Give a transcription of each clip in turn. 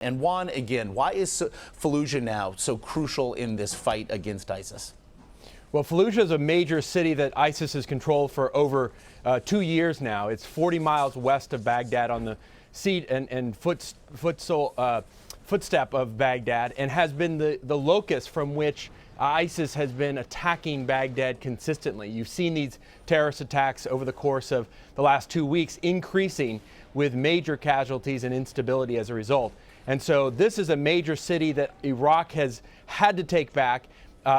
And Juan, again, why is Fallujah now so crucial in this fight against ISIS? Well, Fallujah is a major city that ISIS has controlled for over 2 years now. It's 40 miles west of Baghdad on the seat and footstep of Baghdad, and has been the locus from which ISIS has been attacking Baghdad consistently. You've seen these terrorist attacks over the course of the last 2 weeks increasing, with major casualties and instability as a result. And so this is a major city that Iraq has had to take back.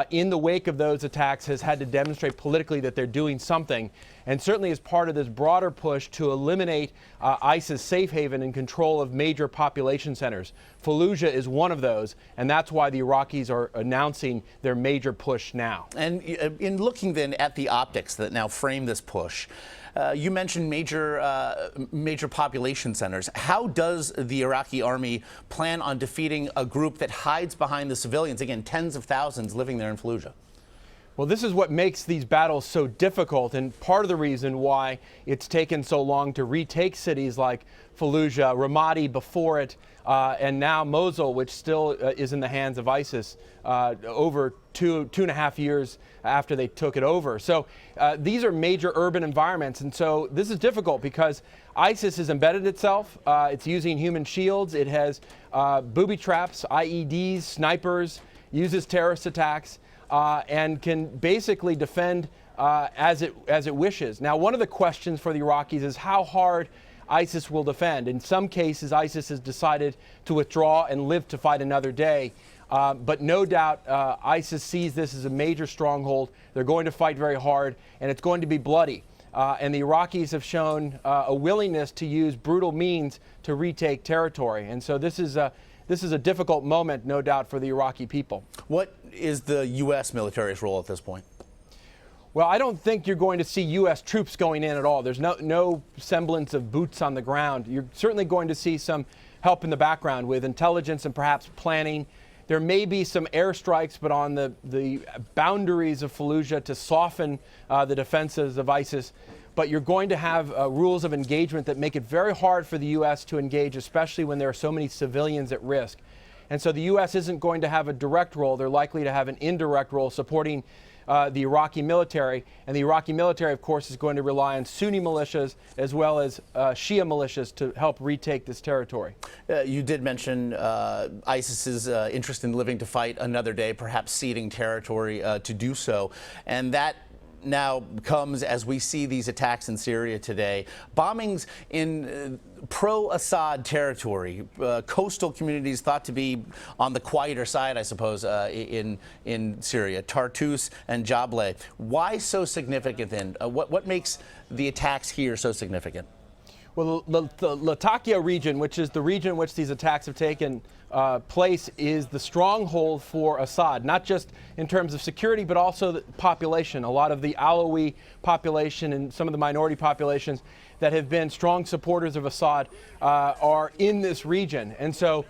In the wake of those attacks, has had to demonstrate politically that they're doing something, and certainly as part of this broader push to eliminate ISIS safe haven and control of major population centers. Fallujah is one of those, and that's why the Iraqis are announcing their major push now. And in looking then at the optics that now frame this push, you mentioned major population centers. How does the Iraqi army plan on defeating a group that hides behind the civilians? Again, tens of thousands living there in Fallujah. Well, this is what makes these battles so difficult, and part of the reason why it's taken so long to retake cities like Fallujah, Ramadi before it, and now Mosul, which still is in the hands of ISIS over two and a half years after they took it over. So these are major urban environments, and so this is difficult because ISIS has embedded itself. It's using human shields. It has booby traps, IEDs, snipers, uses terrorist attacks, and can basically defend as it wishes. Now, one of the questions for the Iraqis is how hard ISIS will defend. In some cases, ISIS has decided to withdraw and live to fight another day. But no doubt ISIS sees this as a major stronghold. They're going to fight very hard, and it's going to be bloody. And the Iraqis have shown a willingness to use brutal means to retake territory. And so this is a difficult moment, no doubt, for the Iraqi people. What is the U.S. military's role at this point? Well, I don't think you're going to see U.S. troops going in at all. There's no semblance of boots on the ground. You're certainly going to see some help in the background with intelligence and perhaps planning. There may be some airstrikes, but on the boundaries of Fallujah to soften the defenses of ISIS. But you're going to have rules of engagement that make it very hard for the U.S. to engage, especially when there are so many civilians at risk. And so the U.S. isn't going to have a direct role. They're likely to have an indirect role supporting the Iraqi military. And the Iraqi military, of course, is going to rely on Sunni militias as well as Shia militias to help retake this territory. You did mention ISIS's interest in living to fight another day, perhaps ceding territory to do so. And that now comes as we see these attacks in Syria today. Bombings in pro-Assad territory, coastal communities thought to be on the quieter side, I suppose, in Syria, Tartus and Jabal. Why so significant then? What makes the attacks here so significant? Well, the Latakia region, which is the region in which these attacks have taken place, is the stronghold for Assad, not just in terms of security, but also the population. A lot of the Alawi population and some of the minority populations that have been strong supporters of Assad are in this region. And so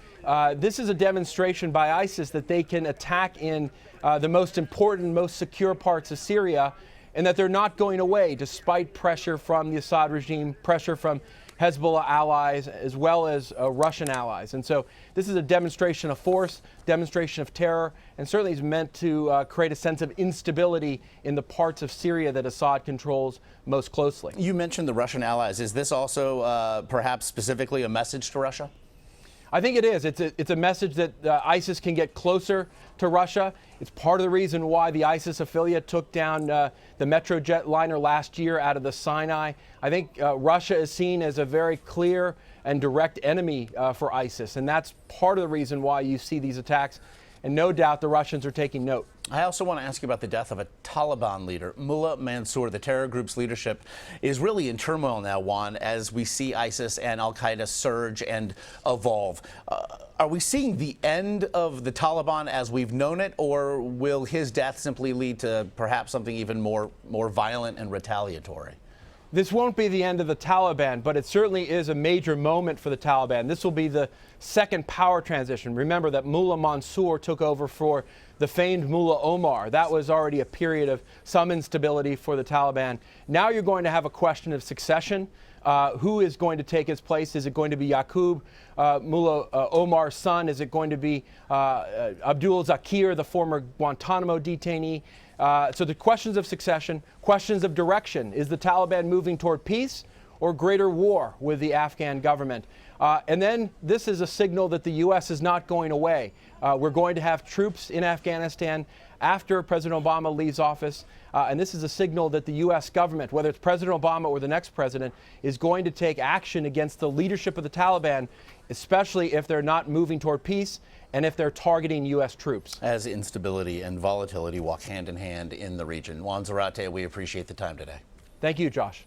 this is a demonstration by ISIS that they can attack in the most important, most secure parts of Syria, and that they're not going away despite pressure from the Assad regime, pressure from Hezbollah allies, as well as Russian allies. And so this is a demonstration of force, demonstration of terror, and certainly is meant to create a sense of instability in the parts of Syria that Assad controls most closely. You mentioned the Russian allies. Is this also perhaps specifically a message to Russia? I think it is. It's a message that ISIS can get closer to Russia. It's part of the reason why the ISIS affiliate took down the Metrojet liner last year out of the Sinai. I think Russia is seen as a very clear and direct enemy for ISIS, and that's part of the reason why you see these attacks. And no doubt the Russians are taking note. I also want to ask you about the death of a Taliban leader, Mullah Mansour. The terror group's leadership is really in turmoil now, Juan, as we see ISIS and al-Qaeda surge and evolve. Are we seeing the end of the Taliban as we've known it, or will his death simply lead to perhaps something even more violent and retaliatory? This won't be the end of the Taliban, but it certainly is a major moment for the Taliban. This will be the second power transition. Remember that Mullah Mansour took over for the famed Mullah Omar. That was already a period of some instability for the Taliban. Now you're going to have a question of succession. Who is going to take his place? Is it going to be Yaqub Mullah Omar's son? Is it going to be Abdul Zakir, the former Guantanamo detainee? So the questions of succession, questions of direction. Is the Taliban moving toward peace or greater war with the Afghan government? And then this is a signal that the U.S. is not going away. We're going to have troops in Afghanistan after President Obama leaves office. And this is a signal that the U.S. government, whether it's President Obama or the next president, is going to take action against the leadership of the Taliban, especially if they're not moving toward peace and if they're targeting U.S. troops. As instability and volatility walk hand in hand in the region. Juan Zarate, we appreciate the time today. Thank you, Josh.